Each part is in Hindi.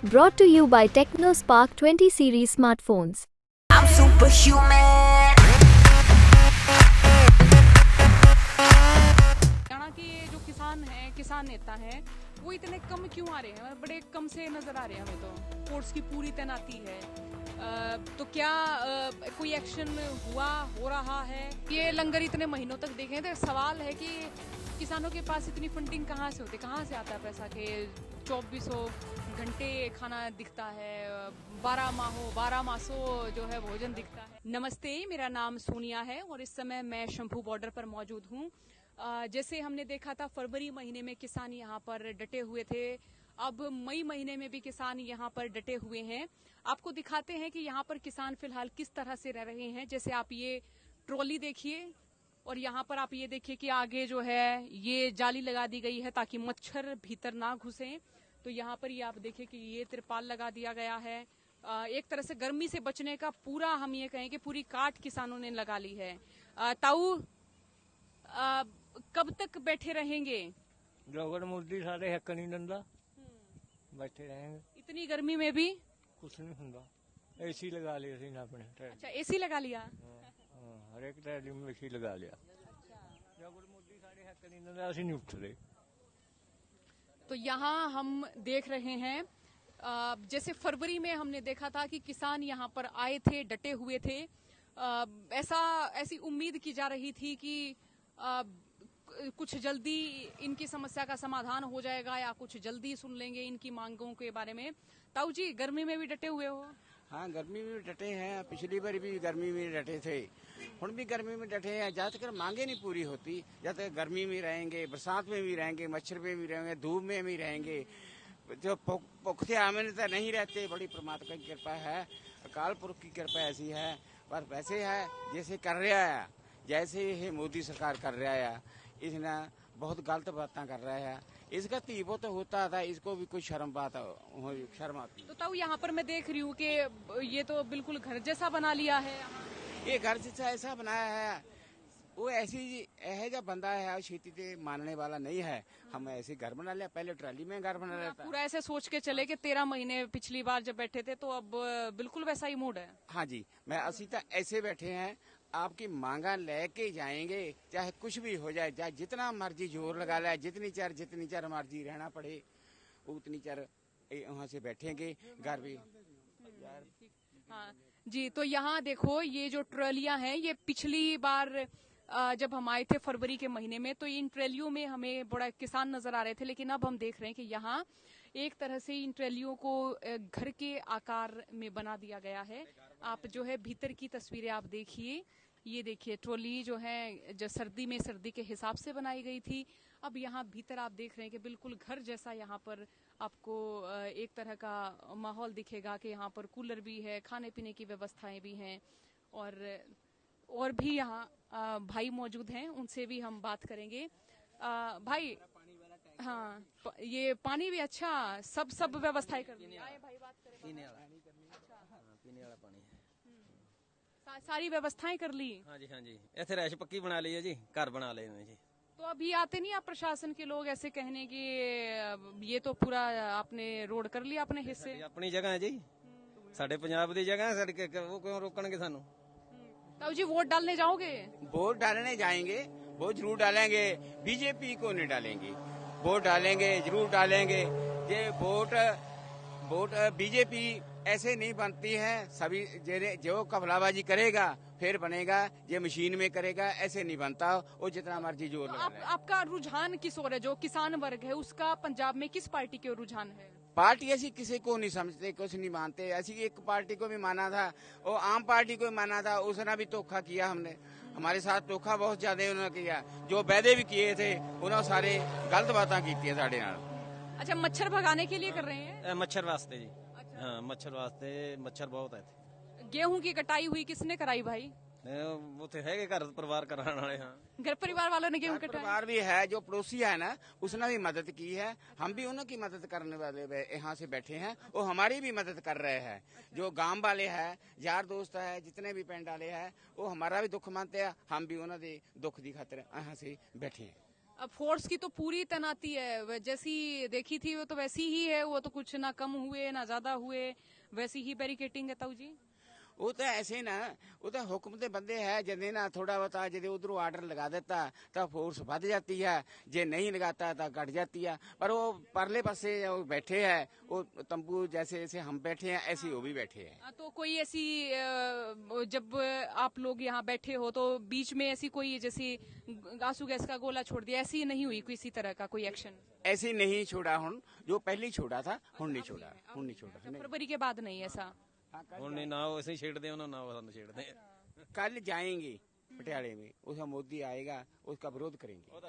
Brought to you by TechnoSpark 20 series smartphones. I'm superhuman. Haryana के जो किसान हैं, किसान नेता हैं, वो इतने कम क्यों आ रहे हैं? बड़े कम से नजर आ रहे हैं हमें तो। फोर्स की पूरी तैनाती है, तो क्या कोई एक्शन हो रहा है? ये लंगर इतने महीनों तक देखे तो सवाल है कि किसानों के पास इतनी फंडिंग कहाँ से होती है, कहाँ से आता है पैसा के 2400 घंटे खाना दिखता है, 12 मासों जो है भोजन दिखता है। नमस्ते, मेरा नाम सोनिया है और इस समय मैं शंभू बॉर्डर पर मौजूद हूँ। जैसे हमने देखा था फरवरी महीने में किसान यहाँ पर डटे हुए थे, अब मई महीने में भी किसान यहाँ पर डटे हुए हैं। आपको दिखाते हैं कि यहाँ पर किसान फिलहाल किस तरह से रह रहे हैं। जैसे आप ये ट्रॉली देखिए और यहाँ पर आप ये देखिए कि आगे जो है ये जाली लगा दी गई है ताकि मच्छर भीतर ना घुसे। तो यहाँ पर ये आप देखिए कि ये तिरपाल लगा दिया गया है। एक तरह से गर्मी से बचने का पूरा हम ये कहें कि पूरी काट किसानों ने लगा ली है। ताऊ, कब तक बैठे रहेंगे? जोगड़ मुर्दी सारे हक नहीं दंदा, बैठे रहेंगे। इतनी गर्मी में भी कुछ नहीं हुंदा, एसी लगा लिया सी ना अपने ट्रैली। अच्छा, एसी लगा लिया। हर एक ट्रैली में एसी लगा लिया। जोगड़ मुर्दी सारे हक नहीं दंदा, असि नहीं उठते। तो यहाँ हम देख रहे हैं, जैसे फरवरी में हमने देखा था कि किसान यहाँ पर आए थे, डटे हुए थे। ऐसी उम्मीद की जा रही थी कि कुछ जल्दी इनकी समस्या का समाधान हो जाएगा या कुछ जल्दी सुन लेंगे इनकी मांगों के बारे में। ताऊ जी, गर्मी में भी डटे हुए हो? हाँ, गर्मी में डटे हैं। पिछली बार भी गर्मी में डटे थे, हुण भी गर्मी में डटे हैं। जब तक मांगे नहीं पूरी होती, जब तक गर्मी में रहेंगे, बरसात में भी रहेंगे, मच्छर में भी रहेंगे, धूप में भी रहेंगे। जो पुख्ते आमने तो नहीं रहते। बड़ी परमात्मा की कृपा है, अकाल पुरख की कृपा ऐसी है। पर वैसे है जैसे कर रहा है, जैसे ये मोदी सरकार कर रहा है, इसने बहुत गलत बातें कर रहा है। इसका तीबो तो होता था, इसको भी कोई शर्म आती। तो ताऊ, यहाँ पर मैं देख रही हूँ कि ये तो बिल्कुल घर जैसा बना लिया है। ये घर जैसा ऐसा बनाया है, वो ऐसा बंदा है खेती से मानने वाला नहीं है। हम ऐसे घर बना लिया, पहले ट्राली में घर बना लिया था। पूरा ऐसे सोच के चले कि 13 महीने पिछली बार जब बैठे थे, तो अब बिल्कुल वैसा ही मूड है। हाँ जी, मैं असी तो ऐसे बैठे हैं, आपकी मांगा लेके जाएंगे, चाहे कुछ भी हो जाए, चाहे जितना मर्जी जोर लगा ले, जितनी चर मर्जी रहना पड़े, उतनी चर वहाँ से बैठेंगे। घर भी हाँ जी, तो यहाँ देखो ये जो ट्रॉलियां हैं, ये पिछली बार जब हम आए थे फरवरी के महीने में, तो इन ट्रैलियों में हमें बड़ा किसान नजर आ रहे थे, लेकिन अब हम देख रहे हैं कि यहाँ एक तरह से इन ट्रैलियों को घर के आकार में बना दिया गया है। आप जो है भीतर की तस्वीरें आप देखिए, ये देखिए ट्रॉली जो है जो सर्दी में सर्दी के हिसाब से बनाई गई थी, अब यहाँ भीतर आप देख रहे हैं कि बिल्कुल घर जैसा यहाँ पर आपको एक तरह का माहौल दिखेगा कि यहाँ पर कूलर भी है, खाने पीने की व्यवस्थाएं भी हैं, और भी यहाँ भाई मौजूद हैं, उनसे भी हम बात करेंगे। भाई, हाँ, ये पानी भी अच्छा, सब व्यवस्थाएं कर ली। आए भाई, बात करें। पीने वाला पानी सारी व्यवस्थाएं कर ली। हाँ जी, ऐसे रैश पक्की बना ली है जी, घर बना ले जी। तो अभी आते नहीं आप प्रशासन के लोग ऐसे कहने कि ये तो पूरा आपने रोड कर लिया अपने हिस्से? अपनी जगह है जी, साढ़े पंजाब की जगह है, वो क्यों रोकणगे सानू? ताऊ जी, वोट डालने जाओगे? वोट डालने जाएंगे, वोट जरूर डालेंगे। बीजेपी को नहीं डालेंगे, वोट डालेंगे, जरूर डालेंगे। ये वोट बीजेपी ऐसे नहीं बनती है। सभी जो कफलाबाजी करेगा फिर बनेगा, ये मशीन में करेगा, ऐसे नहीं बनता। वो जितना मर्जी जोर तो लगा ले। आपका रुझान किस ओर है? जो किसान वर्ग है उसका पंजाब में किस पार्टी के रुझान है? पार्टी ऐसी किसी को नहीं समझते, कुछ नहीं मानते। ऐसी एक पार्टी को भी माना था, वो आम पार्टी को भी माना था, उसने भी धोखा किया। हमने हमारे साथ धोखा बहुत ज्यादा उन्होंने किया। जो वादे भी किए थे उन्होंने सारे गलत बातें की साढ़े नाल। अच्छा, मच्छर भगाने के लिए कर रहे हैं? मच्छर वास्ते जी। अच्छा। हाँ, मच्छर वास्ते, मच्छर बहुत है। गेहूं की कटाई हुई किसने कराई भाई? वो तो है घर परिवार कराने वाले। हाँ, घर परिवार वालों ने गेहूं कटाई। परिवार भी है, जो पड़ोसी है ना, उसने भी मदद की है। हम भी उन्होंने की मदद करने वाले यहाँ से बैठे हैं, वो हमारी भी मदद कर रहे हैं। जो गांव वाले हैं, यार दोस्त है, जितने भी पिंड वाले हैं, वो हमारा भी दुख मानते हैं, हम भी उन्होंने दुख की खातिर यहाँ से बैठे हैं। अब फोर्स की तो पूरी तैनाती है, जैसी देखी थी वो तो वैसी ही है, वो तो कुछ ना कम हुए ना ज्यादा हुए, वैसी ही बैरिकेटिंग है ताऊ जी। वो तो ऐसे ना, वो तो हुक्म दे बंदे है, जदे ना थोड़ा बता जदे उधरों आर्डर लगा देता तो फोर्स बढ़ जाती है, जे नहीं लगाता तो घट जाती है। पर वो परले पासे वो बैठे है, वो तंबू जैसे जैसे हम बैठे हैं ऐसे वो भी बैठे हैं। तो कोई ऐसी जब आप लोग यहाँ बैठे हो तो बीच में ऐसी कोई जैसे आंसू गैस का गोला छोड़ दिया, ऐसी नहीं हुई किसी तरह का कोई एक्शन? ऐसे नहीं छोड़ा, हुन जो पहले छोड़ा था हुन नहीं छोड़ा, हुन नहीं छोड़ा। नहीं। फरवरी के बाद नहीं ऐसा? ਹੁਣ ਨਹੀਂ ਨਾ ਉਹ ਅਸੀਂ ਛੇੜਦੇ ਉਹਨਾਂ ਨਾ ਉਹ ਸਾਨੂੰ ਛੇੜਦੇ कल जाएंगे पटियाले में, उसका मोदी आएगा, उसका विरोध करेंगे,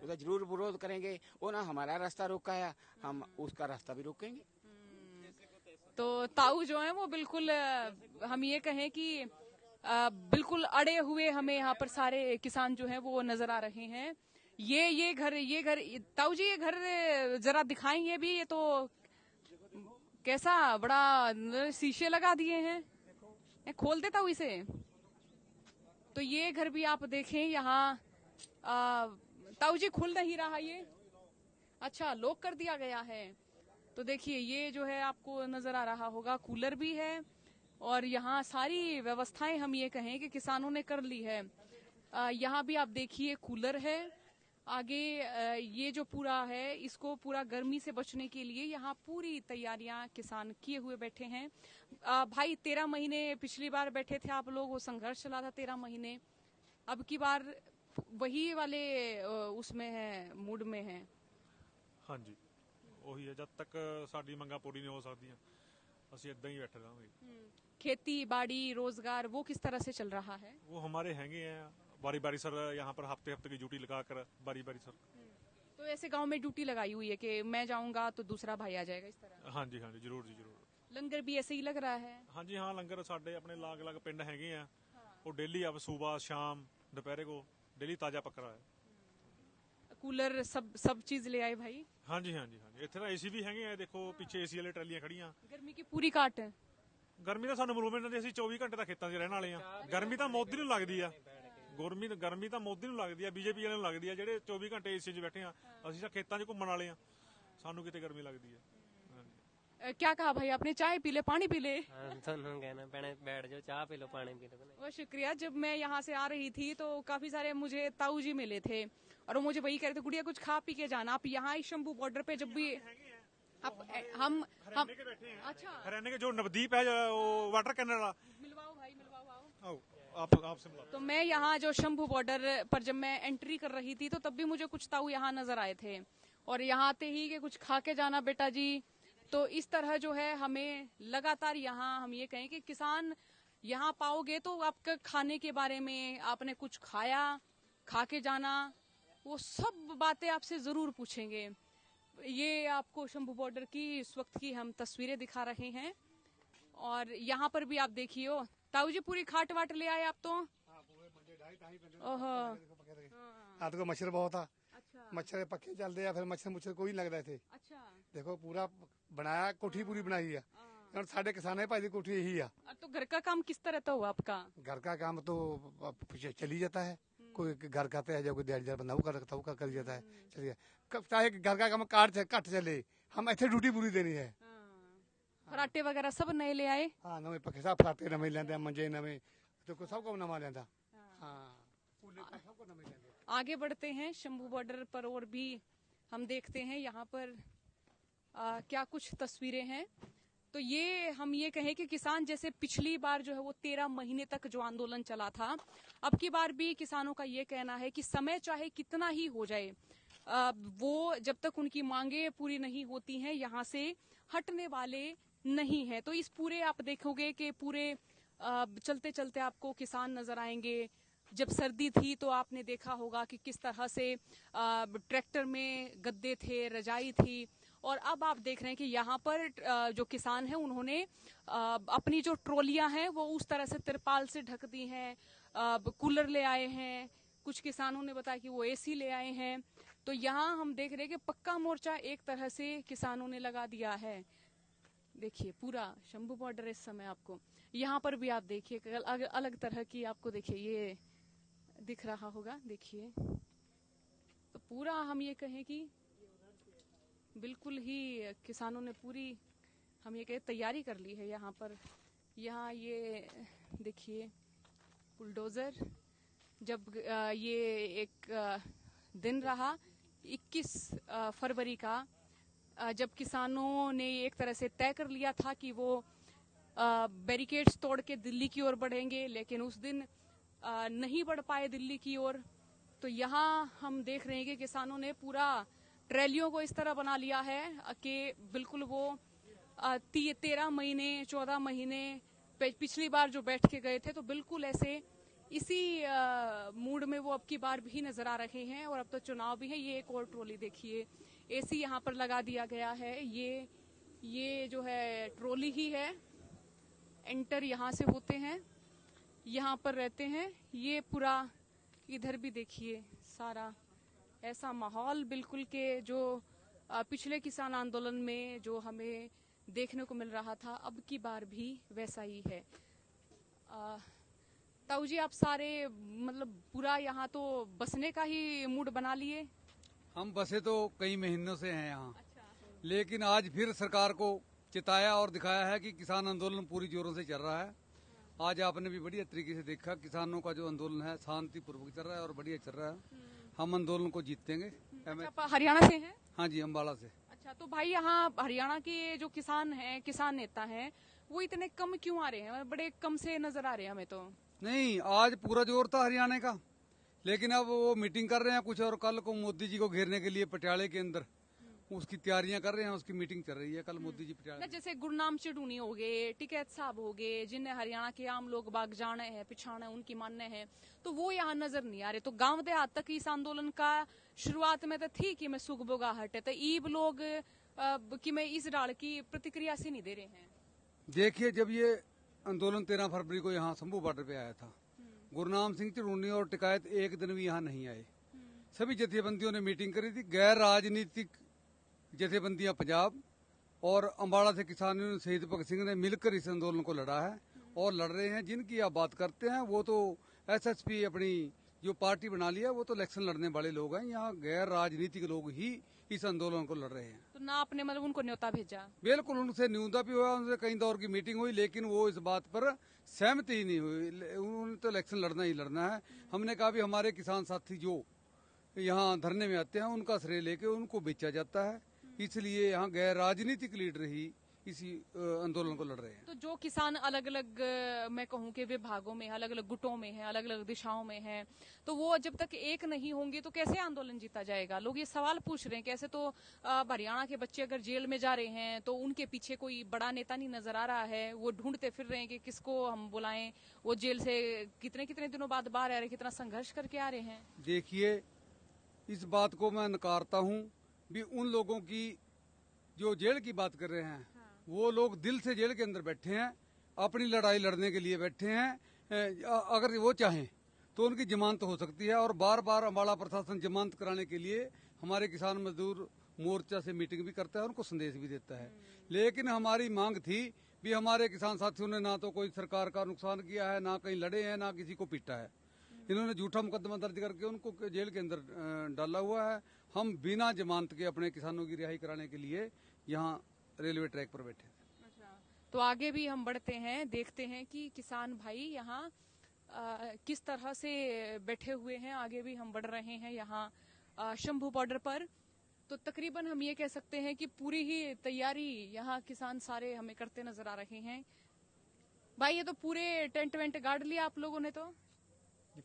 उसका जरूर विरोध करेंगे। वो ना हमारा रास्ता रोका है, हम उसका रास्ता भी रोकेंगे। तो ताऊ जो है वो बिल्कुल हम ये कहें कि बिल्कुल अड़े हुए हमें यहाँ पर सारे किसान जो हैं वो नजर आ रहे हैं। ये घर ताऊ जी ये घर जरा दिखाएंगे भी, ये तो कैसा बड़ा शीशे लगा दिए हैं, खोल देता हूँ इसे। तो ये घर भी आप देखें यहाँ ताऊ जी खुल नहीं रहा ये, अच्छा लॉक कर दिया गया है। तो देखिए ये जो है आपको नजर आ रहा होगा, कूलर भी है और यहाँ सारी व्यवस्थाएं हम ये कहें कि किसानों ने कर ली है। यहाँ भी आप देखिए कूलर है, आगे ये जो पूरा है इसको पूरा गर्मी से बचने के लिए यहाँ पूरी तैयारियां किसान किए हुए बैठे हैं। भाई 13 महीने पिछली बार बैठे थे आप लोग, वो संघर्ष चला था 13 महीने, अब की बार वही वाले उसमें है, मूड में है। हाँ जी ਉਹੀ ਹੈ, ਜਦ ਤੱਕ ਸਾਡੀ ਮੰਗਾਂ ਪੂਰੀ ਨਹੀਂ ਹੋ ਸਕਦੀਆਂ ਅਸੀਂ ਇਦਾਂ ਹੀ बैठे रहांगे। खेती बाड़ी रोजगार वो किस तरह से चल रहा है? वो हमारे हैंगे हैं बारी बारी सर, यहाँ पर हफ्ते हफ्ते की ड्यूटी लगाकर बारी बारी सर। तो ऐसे गांव में ड्यूटी लगाई हुई है कि मैं जाऊंगा तो दूसरा भाई आ जाएगा, इस तरह? हाँ जी जरूर जी जरूर। लंगर भी ऐसे ही लग रहा है? हाँ जी हाँ, लंगर साढ़े अपने लाग लाग पिंड हैगे हैं, वो डेली अब सुबह शाम दोपहर को डेली ताजा पक रहा है। कूलर सब चीज ले आए भाई? हाँ जी इतने ना एसी भी हैगे हैं, देखो पीछे एसी वाले ट्रालियां खड़ियां। गर्मी की पूरी काट है? गर्मी ਤਾਂ ਸਾਨੂੰ ਮਲੂਮ ਇਹਨਾਂ ਦੀ, ਅਸੀਂ 24 ਘੰਟੇ ਤਾਂ ਖੇਤਾਂ 'ਚ ਰਹਿਣ ਵਾਲੇ ਆ। ਗਰਮੀ ਤਾਂ ਮੋਦੀ ਨੂੰ ਲੱਗਦੀ ਆ, ਗਰਮੀ ਤਾਂ ਮੋਦੀ ਨੂੰ ਲੱਗਦੀ ਆ, ਬੀਜੇਪੀ ਵਾਲਿਆਂ ਨੂੰ ਲੱਗਦੀ ਆ, ਜਿਹੜੇ 24 ਘੰਟੇ ਏਸੀ 'ਚ ਬੈਠੇ ਆ। ਅਸੀਂ ਤਾਂ ਖੇਤਾਂ 'ਚ ਘੁੰਮਣ ਵਾਲੇ ਆ, ਸਾਨੂੰ ਕਿਤੇ ਗਰਮੀ ਲੱਗਦੀ ਆ। क्या कहा भाई आपने? चाय पी ले, पानी पी ले? ਤੁਹਾਨੂੰ कहना पैने बैठ जाओ, चाह पी लो, पानी पी लो। बहुत शुक्रिया। जब मैं यहाँ से आ रही थी तो काफी सारे मुझे ताऊ जी मिले थे और वो मुझे वही कह रहे थे, गुड़िया कुछ खा पी के जाना। आप यहाँ शंभू बॉर्डर पे जब भी हम अच्छा हरियाणा के जो नवदीप है वो वाटर कैनल वाला, मिलवाओ भाई मिलवाओ। आपसे मिला। तो मैं यहाँ जो शंभू बॉर्डर पर जब मैं एंट्री कर रही थी तो तब भी मुझे कुछ ताऊ यहाँ नजर आए थे और यहाँ आते ही कि कुछ खा के जाना बेटा जी। तो इस तरह जो है हमें लगातार यहाँ हम ये कहें कि किसान यहाँ पाओगे तो आपके खाने के बारे में, आपने कुछ खाया, खा के जाना, वो सब बातें आपसे जरूर पूछेंगे। ये आपको शंभू बॉर्डर की इस वक्त की हम तस्वीरें दिखा रहे हैं और यहाँ पर भी आप देखिए ताऊ जी पूरी खाट वाट ले आए आप तो? ओहो आपको मच्छर बहुत था। अच्छा मच्छर पक्के चलते हैं, फिर मच्छर कोई नहीं लगता थे। अच्छा देखो पूरा बनाया, कोठी पूरी बनाई है और साढ़े किसान भाई की कोठी यही है। तो घर का काम किस तरह तो हुआ आपका? घर का काम तो चली जाता है, कोई घर का है, कोई दिहाड़ीदार बंदा वो कर जाता है, चलिए चाहे घर का काम कट चले, हम ऐसे ड्यूटी पूरी देनी है। फराटे वगैरह सब नए ले आए? हाँ नवे पक्के सब फराटे नवे लेंदे, मंजे नवे, तो सबको नवा लेंदा। हाँ सबको नवे लेंदे। आगे बढ़ते हैं शंभू बॉर्डर पर और भी हम देखते हैं यहाँ पर क्या कुछ तस्वीरें हैं। तो ये हम ये कहें कि किसान जैसे पिछली बार जो है वो 13 महीने तक जो आंदोलन चला था, अब की बार भी किसानों का ये कहना है कि समय चाहे कितना ही हो जाए, वो जब तक उनकी मांगे पूरी नहीं होती हैं यहाँ से हटने वाले नहीं है। तो इस पूरे आप देखोगे कि पूरे चलते चलते आपको किसान नजर आएंगे। जब सर्दी थी तो आपने देखा होगा कि किस तरह से ट्रैक्टर में गद्दे थे, रजाई थी, और अब आप देख रहे हैं कि यहाँ पर जो किसान हैं उन्होंने अपनी जो ट्रॉलियां हैं वो उस तरह से तिरपाल से ढक दी हैं, कूलर ले आए हैं, कुछ किसानों ने बताया कि वो एसी ले आए हैं। तो यहाँ हम देख रहे हैं कि पक्का मोर्चा एक तरह से किसानों ने लगा दिया है। देखिए पूरा शंभू बॉर्डर इस समय आपको यहाँ पर भी आप देखिए अलग तरह की आपको देखिए ये दिख रहा होगा, देखिए तो पूरा हम ये कहें कि बिल्कुल ही किसानों ने पूरी हम ये कहें तैयारी कर ली है यहाँ पर। यहाँ ये देखिए बुलडोजर, जब ये एक दिन रहा 21 फरवरी का, जब किसानों ने एक तरह से तय कर लिया था कि वो बैरिकेड्स तोड़ के दिल्ली की ओर बढ़ेंगे, लेकिन उस दिन नहीं बढ़ पाए दिल्ली की ओर। तो यहाँ हम देख रहे हैं कि किसानों ने पूरा ट्रैलियों को इस तरह बना लिया है कि बिल्कुल वो 13 महीने 14 महीने पिछली बार जो बैठ के गए थे, तो बिल्कुल ऐसे इसी मूड में वो अब की बार भी नजर आ रहे हैं। और अब तो चुनाव भी है। ये एक और ट्रॉली देखिए, एसी यहाँ पर लगा दिया गया है। ये जो है ट्रॉली ही है, एंटर यहाँ से होते हैं, यहाँ पर रहते हैं। ये पूरा इधर भी देखिए सारा ऐसा माहौल बिल्कुल के जो पिछले किसान आंदोलन में जो हमें देखने को मिल रहा था, अब की बार भी वैसा ही है। ताऊ जी, आप सारे मतलब पूरा यहाँ तो बसने का ही मूड बना लिए? हम बसे तो कई महीनों से हैं यहाँ। लेकिन आज फिर सरकार को चिताया और दिखाया है कि किसान आंदोलन पूरी जोरों से चल रहा है। आज आपने भी बढ़िया तरीके से देखा, किसानों का जो आंदोलन है शांतिपूर्वक चल रहा है और बढ़िया चल रहा है। हम आंदोलन को जीतेंगे। आप हरियाणा से हैं? हाँ जी, अम्बाला से। अच्छा, तो भाई यहाँ हरियाणा के जो किसान हैं, किसान नेता हैं, वो इतने कम क्यों आ रहे हैं? बड़े कम से नजर आ रहे हैं हमें तो। नहीं, आज पूरा जोर था हरियाणा का, लेकिन अब वो मीटिंग कर रहे हैं कुछ, और कल को मोदी जी को घेरने के लिए पटियाले के अंदर उसकी तैयारियां कर रहे हैं। उसकी मीटिंग चल रही है, कल मोदी जी पटियाले। जैसे गुरनाम चिड़ूनी हो गए, टिकैत साहब हो गए, जिन्हें हरियाणा के आम लोग बाग जाने हैं, पिछाने उनकी मानने हैं, तो वो यहाँ नजर नहीं आ रहे। तो गांव देहात तक इस आंदोलन का शुरुआत में तो थी कि मैं सुख बोगाहट है, तो ईब लोग कि मैं इस डाल की प्रतिक्रिया से नहीं दे रहे हैं। देखिए, जब ये आंदोलन 13 फरवरी को यहाँ शंभू बॉर्डर पे आया था, गुरनाम सिंह चिड़ूनी और टिकायत एक दिन भी यहाँ नहीं आए। सभी जथेबंदियों ने मीटिंग करी थी। गैर राजनीतिक जथेबंदियां पंजाब और अम्बाड़ा से किसानों शहीद भगत सिंह ने मिलकर इस आंदोलन को लड़ा है और लड़ रहे हैं। जिनकी आप बात करते हैं वो तो एसएसपी अपनी जो पार्टी बना लिया, वो तो इलेक्शन लड़ने वाले लोग हैं। यहाँ गैर राजनीतिक लोग ही इस आंदोलन को लड़ रहे हैं। तो ना आपने मतलब उनको न्योता भेजा? बिल्कुल, उनसे न्योता भी हुआ, उनसे कई दौर की मीटिंग हुई, लेकिन वो इस बात पर सहमति ही नहीं हुई। उन्होंने तो इलेक्शन लड़ना ही लड़ना है। हमने कहा भी हमारे किसान साथी जो यहाँ धरने में आते हैं उनका श्रेय लेके उनको बेचा जाता है, इसलिए यहाँ गैर राजनीतिक लीडर ही इसी आंदोलन को लड़ रहे हैं। तो जो किसान अलग अलग मैं कहूँ कि विभागों में, अलग अलग गुटों में हैं, अलग अलग दिशाओं में हैं, तो वो जब तक एक नहीं होंगे तो कैसे आंदोलन जीता जाएगा? लोग ये सवाल पूछ रहे हैं। कैसे तो हरियाणा के बच्चे अगर जेल में जा रहे हैं तो उनके पीछे कोई बड़ा नेता नहीं नजर आ रहा है, वो ढूंढते फिर रहे हैं कि किसको हम बुलाएं। वो जेल से कितने कितने दिनों बाद बाहर आ रहे, कितना संघर्ष करके आ रहे हैं। देखिए, इस बात को मैं नकारता हूँ भी उन लोगों की जो जेल की बात कर रहे हैं, वो लोग दिल से जेल के अंदर बैठे हैं, अपनी लड़ाई लड़ने के लिए बैठे हैं। अगर वो चाहें तो उनकी जमानत हो सकती है। और बार बार अम्बाड़ा प्रशासन जमानत कराने के लिए हमारे किसान मजदूर मोर्चा से मीटिंग भी करता है, उनको संदेश भी देता है। लेकिन हमारी मांग थी भी हमारे किसान साथियों ने ना तो कोई सरकार का नुकसान किया है, ना कहीं लड़े हैं, ना किसी को पीटा है। इन्होंने झूठा मुकदमा दर्ज करके उनको जेल के अंदर डाला हुआ है। हम बिना जमानत के अपने किसानों की रिहाई कराने के लिए यहाँ रेलवे ट्रैक पर बैठे। अच्छा, तो आगे भी हम बढ़ते हैं, देखते हैं कि किसान भाई यहाँ किस तरह से बैठे हुए हैं। आगे भी हम बढ़ रहे हैं यहाँ शंभू बॉर्डर पर। तो तकरीबन हम ये कह सकते हैं कि पूरी ही तैयारी यहाँ किसान सारे हमें करते नजर आ रहे हैं। भाई, ये तो पूरे टेंट वेंट गाड़ लिया आप लोगों ने? तो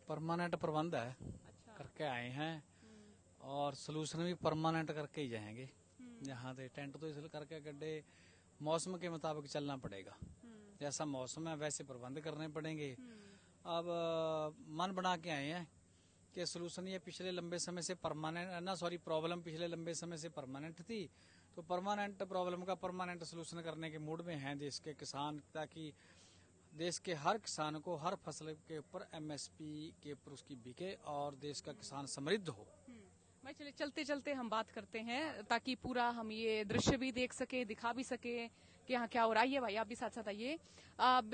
परमानेंट प्रबंध है। अच्छा। करके आए हैं और सोल्यूशन भी परमानेंट करके ही जाएंगे। यहाँ से टेंट तो इसलिए करके गड्ढे मौसम के मुताबिक चलना पड़ेगा। जैसा मौसम है वैसे प्रबंध करने पड़ेंगे। अब मन बना के आए हैं कि सोल्यूशन ये पिछले लंबे समय से प्रॉब्लम पिछले लंबे समय से परमानेंट थी, तो परमानेंट प्रॉब्लम का परमानेंट सोल्यूशन करने के मूड में हैं देश के किसान, ताकि देश के हर किसान को हर फसल के ऊपर एमएसपी के ऊपर उसकी बिके और देश का किसान समृद्ध हो। भाई, चलिए चलते चलते हम बात करते हैं ताकि पूरा हम ये दृश्य भी देख सके, दिखा भी सके कि यहाँ क्या हो रहा है। भाई, आप भी साथ साथ आइए।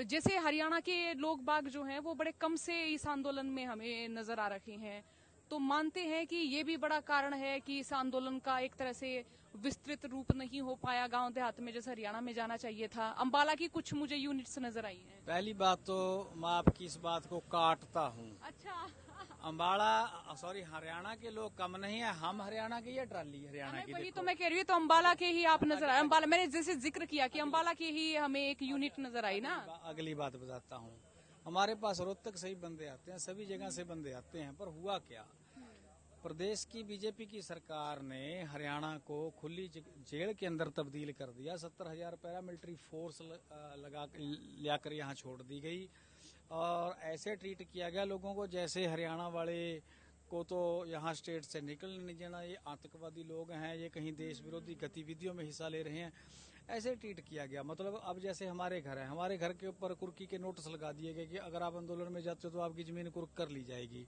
जैसे हरियाणा के लोग बाग जो हैं वो बड़े कम से इस आंदोलन में हमें नजर आ रहे हैं, तो मानते हैं कि ये भी बड़ा कारण है कि इस आंदोलन का एक तरह से विस्तृत रूप नहीं हो पाया गांव देहात में, जैसे हरियाणा में जाना चाहिए था। अंबाला की कुछ मुझे यूनिट्स नजर आई हैं। पहली बात तो मैं आपकी इस बात को काटता हूँ। अच्छा, हरियाणा के लोग कम नहीं है, हम हरियाणा की या ट्राली हरियाणा की। वही तो मैं कह रही हूँ, तो अंबाला के ही आप नजर आए। अंबाला मैंने जैसे जिक्र किया कि अंबाला की ही हमें एक यूनिट नजर आई ना। अगली बात बताता हूँ, हमारे पास रोहतक से ही बंदे आते हैं, सभी जगह से बंदे आते हैं, पर हुआ क्या, प्रदेश की बीजेपी की सरकार ने हरियाणा को खुली जेल के अंदर तब्दील कर दिया। 70,000 पैरामिलिट्री फोर्स लाकर यहाँ छोड़ दी गई और ऐसे ट्रीट किया गया लोगों को जैसे हरियाणा वाले को तो यहाँ स्टेट से निकलने नहीं देना, ये आतंकवादी लोग हैं, ये कहीं देश विरोधी गतिविधियों में हिस्सा ले रहे हैं, ऐसे ट्रीट किया गया। मतलब अब जैसे हमारे घर है, हमारे घर के ऊपर कुर्की के नोटिस लगा दिए गए कि अगर आप आंदोलन में जाते हो तो आपकी जमीन कुर्क कर ली जाएगी,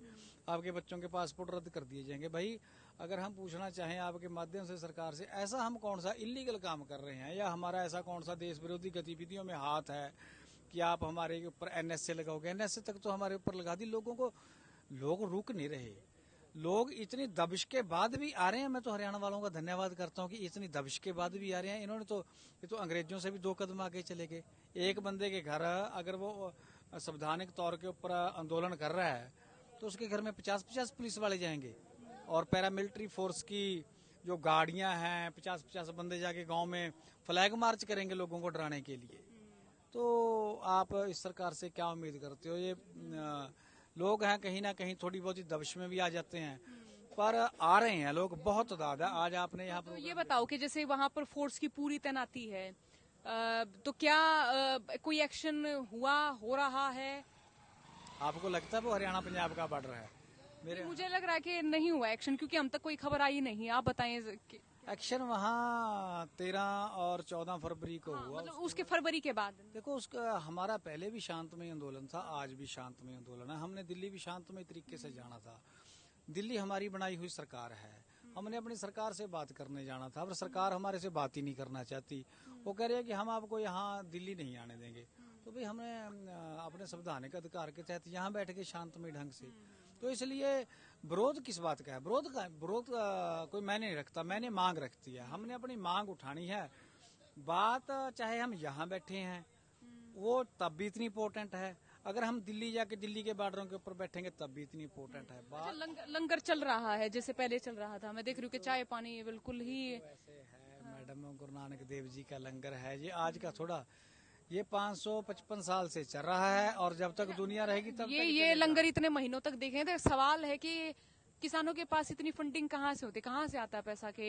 आपके बच्चों के पासपोर्ट रद्द कर दिए जाएंगे। भाई अगर हम पूछना चाहें आपके माध्यम से सरकार से, ऐसा हम कौन सा इलीगल काम कर रहे हैं या हमारा ऐसा कौन सा देश विरोधी गतिविधियों में हाथ है कि आप हमारे ऊपर NSA लगाओगे? NSA तक तो हमारे ऊपर लगा दी। लोगों को, लोग रुक नहीं रहे, लोग इतनी दबिश के बाद भी आ रहे हैं। मैं तो हरियाणा वालों का धन्यवाद करता हूं कि इतनी दबिश के बाद भी आ रहे हैं। इन्होंने तो, ये तो अंग्रेजों से भी 2 कदम आगे चले गए। एक बंदे के घर अगर वो संवैधानिक तौर के ऊपर आंदोलन कर रहा है तो उसके घर में 50-50 पुलिस वाले जाएंगे और पैरामिलिट्री फोर्स की जो गाड़ियां हैं 50-50 बंदे जाके गाँव में फ्लैग मार्च करेंगे लोगों को डराने के लिए। तो आप इस सरकार से क्या उम्मीद करते हो? ये लोग हैं कहीं ना कहीं थोड़ी बहुत ही दबिश में भी आ जाते हैं, पर आ रहे हैं लोग बहुत ज्यादा। आज आपने यहाँ तो ये बताओ कि जैसे वहाँ पर फोर्स की पूरी तैनाती है, तो क्या कोई एक्शन हो रहा है? आपको लगता है वो हरियाणा पंजाब का बॉर्डर है? मुझे लग रहा है कि नहीं हुआ एक्शन, क्योंकि हम तक कोई खबर आई नहीं। आप बताएं। एक्शन वहाँ 13 और 14 फरवरी को हुआ। मतलब उसके फरवरी के बाद देखो, उसका हमारा पहले भी शांतमय आंदोलन था, आज भी शांतमय आंदोलन है। हमने दिल्ली भी शांतमय तरीके से जाना था। दिल्ली हमारी बनाई हुई सरकार है, हमने अपनी सरकार से बात करने जाना था, पर सरकार हमारे से बात ही नहीं करना चाहती। वो कह रहे हैं कि हम आपको यहाँ दिल्ली नहीं आने देंगे। तो भाई हमने अपने संवैधानिक अधिकार के तहत यहाँ बैठ के शांतमय ढंग से, तो इसलिए विरोध किस बात का है? विरोध कोई मैंने नहीं रखता, मैंने मांग रखती है। हमने अपनी मांग उठानी है। बात चाहे हम यहाँ बैठे हैं वो तब भी इतनी इम्पोर्टेंट है, अगर हम दिल्ली जाके दिल्ली के बॉर्डरों के ऊपर बैठेंगे तब भी इतनी इम्पोर्टेंट है। अच्छा, लंगर चल रहा है जैसे पहले चल रहा था? मैं देख रही हूँ कि चाय पानी बिल्कुल ही वैसे है मैडम। गुरु नानक देव जी का लंगर है ये, आज का थोड़ा, ये 555 साल से चल रहा है और जब तक दुनिया रहेगी तब ये लंगर इतने महीनों तक देखे। तो सवाल है कि किसानों के पास इतनी फंडिंग कहाँ से होती, कहाँ से आता है पैसा के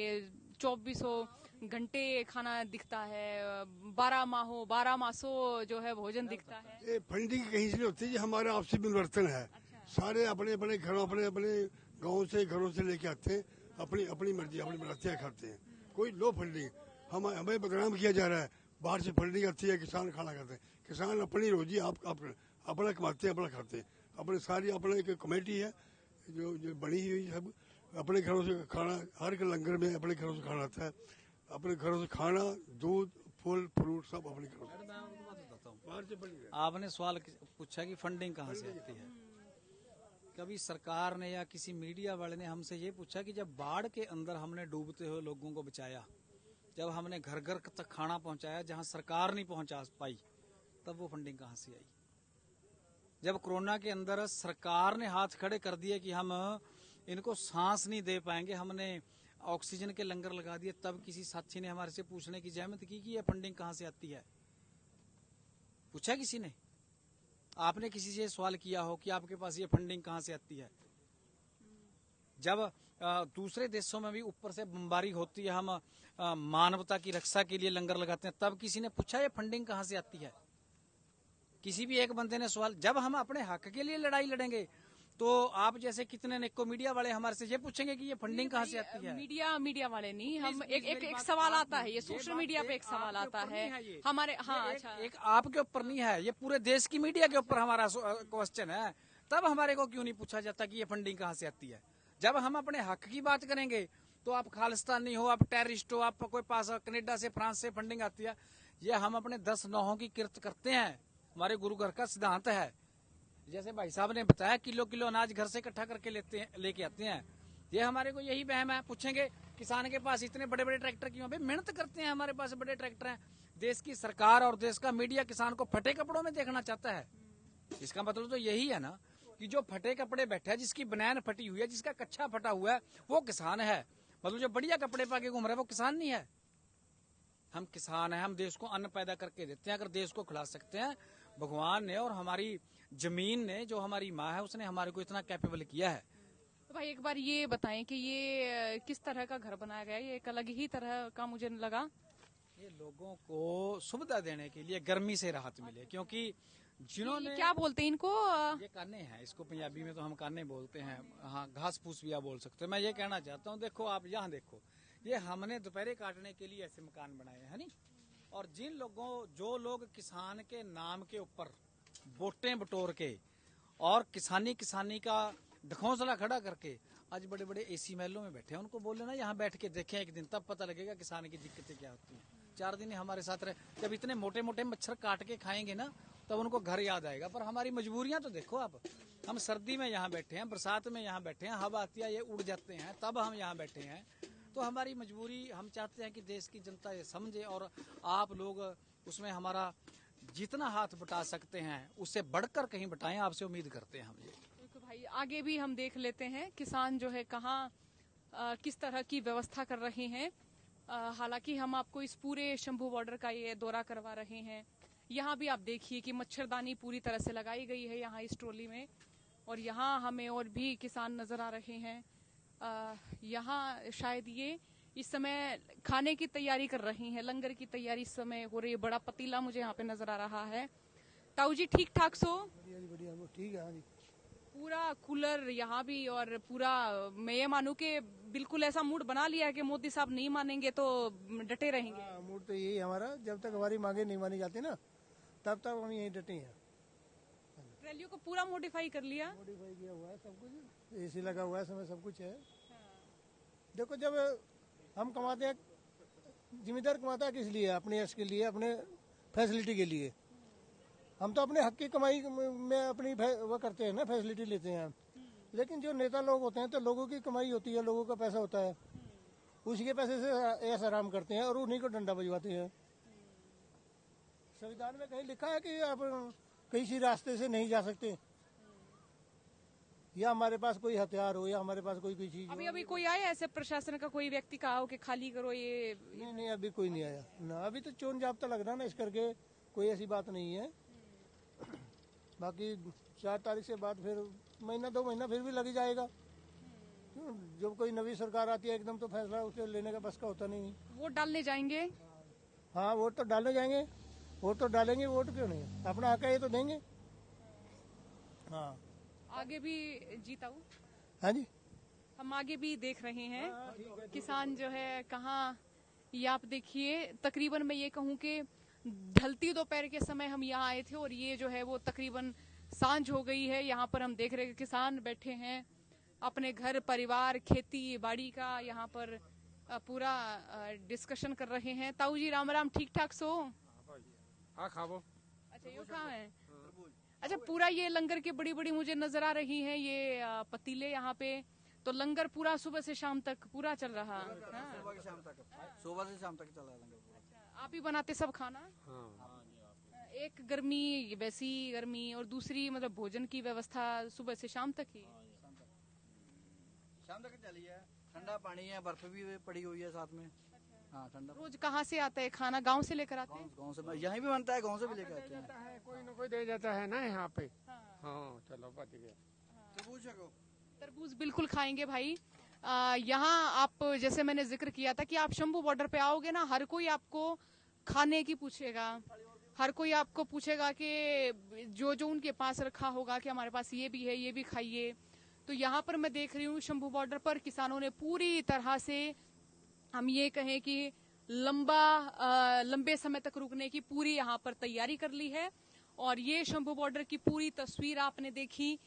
2400 घंटे खाना दिखता है, 12 मासों जो है भोजन दिखता है? ये फंडिंग कहीं से नहीं होती, ये हमारा आपसी मिलवर्तन है। सारे अपने अपने घरों, अपने अपने गाँव से, घरों से लेके आते हैं, अपनी मर्जी, अपनी मर्जियाँ खाते हैं। कोई लो फंडिंग, हमें बदनाम किया जा रहा है। बाहर से फंडिंग आती है, किसान खाना खाते हैं। किसान अपनी रोजी अपना कमाते हैं, अपना खाते हैं। अपने सारी अपने एक कमेटी है जो बनी हुई, सब अपने घरों से खाना, हर एक लंगर में अपने घरों से खाना आता है। अपने घरों से खाना, दूध, फल फ्रूट सब अपने घरों से। बाहर से बनी है। आपने सवाल पूछा कि फंडिंग कहाँ से आती है। कभी सरकार ने या किसी मीडिया वाले ने हमसे ये पूछा कि जब बाढ़ के अंदर हमने डूबते हुए लोगों को बचाया, जब हमने घर घर तक खाना पहुंचाया जहां सरकार नहीं पहुंचा पाई, तब वो फंडिंग कहां से आई? जब कोरोना के अंदर सरकार ने हाथ खड़े कर दिए कि हम इनको सांस नहीं दे पाएंगे, हमने ऑक्सीजन के लंगर लगा दिए, तब किसी साथी ने हमारे से पूछने की जहमत की कि ये फंडिंग कहां से आती है? पूछा किसी ने? आपने किसी से सवाल किया हो कि आपके पास ये फंडिंग कहां से आती है? जब दूसरे देशों में भी ऊपर से बमबारी होती है, हम मानवता की रक्षा के लिए लंगर लगाते हैं, तब किसी ने पूछा ये फंडिंग कहां से आती है? किसी भी एक बंदे ने सवाल, जब हम अपने हक के लिए लड़ाई लड़ेंगे तो आप जैसे कितने नेको मीडिया वाले हमारे से ये पूछेंगे कि ये फंडिंग कहाँ से आती है? मीडिया वाले नहीं, हम एक सवाल आता है, ये सोशल मीडिया पे एक सवाल आता है हमारे। हाँ, अच्छा, एक आपके ऊपर नहीं है, ये पूरे देश की मीडिया के ऊपर हमारा क्वेश्चन है। तब हमारे को क्यों नहीं पूछा जाता कि ये फंडिंग कहाँ से आती है? जब हम अपने हक की बात करेंगे तो आप खालिस्तानी हो, आप टेररिस्ट हो, आप कोई पास कनाडा से, फ्रांस से फंडिंग आती है। ये हम अपने 10 नौहों की किरत करते हैं, हमारे गुरु घर का सिद्धांत है। जैसे भाई साहब ने बताया किलो किलो अनाज घर से इकट्ठा करके लेके आते हैं। ये हमारे को यही वहम है। पूछेंगे किसान के पास इतने बड़े बड़े ट्रैक्टर क्यों? भाई मेहनत करते हैं, हमारे पास बड़े ट्रैक्टर हैं। देश की सरकार और देश का मीडिया किसान को फटे कपड़ों में देखना चाहता है। इसका मतलब तो यही है ना कि जो फटे कपड़े बैठा है, जिसकी बनैन फटी हुई है, जिसका कच्छा फटा हुआ है, वो किसान है। मतलब जो बढ़िया कपड़े पा के घूम रहा है वो किसान नहीं है। हम किसान हैं, हम देश को अन्न पैदा करके देते हैं। अगर देश को खिला सकते हैं, भगवान ने और हमारी जमीन ने, जो हमारी माँ है, उसने हमारे को इतना कैपेबल किया है। तो भाई एक बार ये बताएं कि ये किस तरह का घर बनाया गया है? ये एक अलग ही तरह का मुझे लगा। ये लोगों को सुविधा देने के लिए, गर्मी से राहत मिले, क्योंकि जिन्होंने क्या बोलते हैं इनको? ये काने हैं, इसको पंजाबी में तो हम काने बोलते हैं। हाँ, घास फूस भी आप बोल सकते हैं। मैं ये कहना चाहता हूँ, देखो आप यहाँ देखो, ये हमने दोपहरे काटने के लिए ऐसे मकान बनाए हैं नहीं। और जो लोग किसान के नाम के ऊपर वोटें बटोर के और किसानी का ढकोसला खड़ा करके आज बड़े बड़े एसी महलों में बैठे हैं, उनको बोले ना यहाँ बैठ के देखें एक दिन, तब पता लगेगा किसान की दिक्कतें क्या होती हैं। 4 दिन हमारे साथ रहे, जब इतने मोटे मोटे मच्छर काट के खाएंगे ना, तब उनको घर याद आएगा। पर हमारी मजबूरियां तो देखो आप। हम सर्दी में यहाँ बैठे हैं, बरसात में यहाँ बैठे हैं, हवा आती है ये उड़ जाते हैं, तब हम यहाँ बैठे हैं। तो हमारी मजबूरी, हम चाहते हैं कि देश की जनता ये समझे और आप लोग उसमें हमारा जितना हाथ बटा सकते हैं उससे बढ़कर कहीं बटाएं, आपसे उम्मीद करते हैं हम ये। तो भाई आगे भी हम देख लेते हैं किसान जो है कहाँ किस तरह की व्यवस्था कर रहे हैं। हालांकि हम आपको इस पूरे शंभू बॉर्डर का ये दौरा करवा रहे हैं। यहाँ भी आप देखिए कि मच्छरदानी पूरी तरह से लगाई गई है यहाँ इस ट्रॉली में। और यहाँ हमें और भी किसान नजर आ रहे हैं। यहाँ शायद ये इस समय खाने की तैयारी कर रही हैं, लंगर की तैयारी इस समय हो रही है। बड़ा पतीला मुझे यहाँ पे नजर आ रहा है। ताऊ जी ठीक ठाक सो? बढ़िया, ठीक है। हाँ जी, पूरा कूलर यहाँ भी, और पूरा मैं ये मानूं कि बिल्कुल ऐसा मूड बना लिया है कि मोदी साहब नहीं मानेंगे तो डटे रहेंगे। मूड तो यही हमारा, जब तक हमारी मांगे नहीं मानी जाती ना, तब तक हम यही डटे हैं। रैलियों को पूरा मॉडिफाई कर लिया, मॉडिफाई किया हुआ है सब कुछ, एसी लगा हुआ है, समय सब कुछ है। देखो जब हम कमाते हैं, जिम्मेदार कमाता है किस लिए? अपने यश के लिए, अपने फैसिलिटी के लिए। हम तो अपने हक की कमाई में अपनी वो करते हैं ना, फैसिलिटी लेते हैं। लेकिन जो नेता लोग होते हैं तो लोगों की कमाई होती है, लोगों का पैसा होता है, उसी के पैसे से ऐसा आराम करते हैं और उन्हीं को डंडा बजवाते हैं। संविधान में कहीं लिखा है कि आप किसी रास्ते से नहीं जा सकते, या हमारे पास कोई हथियार हो, या हमारे पास कोई चीज। अभी कोई आया ऐसे प्रशासन का कोई व्यक्ति कहा हो कि खाली करो ये? नहीं, अभी कोई नहीं आया ना। अभी तो चोन जाब्ता लग रहा ना, इस करके कोई ऐसी बात नहीं है। बाकी 4 तारीख से बाद फिर महीना 2 महीना फिर भी लग ही जाएगा। जब कोई नवी सरकार आती है एकदम तो फैसला उसे लेने का बस का होता नहीं। वोट डालने जाएंगे? हाँ, वोट तो डालने जाएंगे, वोट तो डालेंगे। वोट क्यों नहीं, अपना हक है ये तो देंगे। हाँ, आगे भी जीता हूँ। हाँ जी, हम आगे भी देख रहे हैं किसान जो है कहाँ। ये आप देखिए, तकरीबन मैं ये कहूँ कि ढलती दोपहर के समय हम यहाँ आए थे और ये जो है वो तकरीबन सांझ हो गई है। यहाँ पर हम देख रहे हैं किसान बैठे हैं, अपने घर परिवार खेती बाड़ी का यहाँ पर पूरा डिस्कशन कर रहे हैं। ताऊ जी राम राम, ठीक ठाक सो? हाँ खाबो। अच्छा, ये कहाँ है? अच्छा, पूरा ये लंगर की बड़ी बड़ी मुझे नजर आ रही है ये पतीले यहाँ पे। तो लंगर पूरा सुबह से शाम तक पूरा चल रहा है? सुबह से शाम तक, सुबह से शाम तक चल रहा है लंगर। आप ही बनाते सब खाना? हाँ। एक गर्मी, वैसी गर्मी, और दूसरी मतलब भोजन की व्यवस्था सुबह से शाम तक ही? शाम तक चली है। ठंडा पानी है, बर्फ भी पड़ी हुई है साथ में। हाँ, ठंडा। रोज कहाँ से आता है खाना? गांव से लेकर आते हैं? गांव से, यहीं भी बनता है, गांव से भी लेकर आते हैं। कोई न कोई दे जाता है ना यहाँ पे। हाँ, चलो बच गया। तरबूज बिल्कुल खाएंगे भाई। यहाँ आप, जैसे मैंने जिक्र किया था कि आप शंभू बॉर्डर पे आओगे ना, हर कोई आपको खाने की पूछेगा, हर कोई आपको पूछेगा कि जो जो उनके पास रखा होगा कि हमारे पास ये भी है, ये भी खाइए। तो यहाँ पर मैं देख रही हूँ शंभू बॉर्डर पर किसानों ने पूरी तरह से, हम ये कहें कि लंबे समय तक रुकने की पूरी यहाँ पर तैयारी कर ली है। और ये शंभू बॉर्डर की पूरी तस्वीर आपने देखी।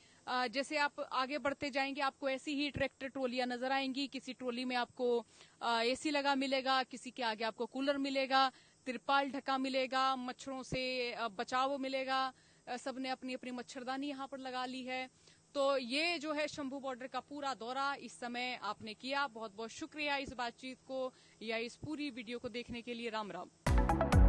जैसे आप आगे बढ़ते जाएंगे आपको ऐसी ही ट्रैक्टर ट्रॉलियां नजर आएंगी। किसी ट्रॉली में आपको एसी लगा मिलेगा, किसी के आगे आपको कूलर मिलेगा, तिरपाल ढका मिलेगा, मच्छरों से बचाव मिलेगा, सबने अपनी अपनी मच्छरदानी यहाँ पर लगा ली है। तो ये जो है शंभू बॉर्डर का पूरा दौरा इस समय आपने किया। बहुत बहुत शुक्रिया इस बातचीत को या इस पूरी वीडियो को देखने के लिए। राम राम।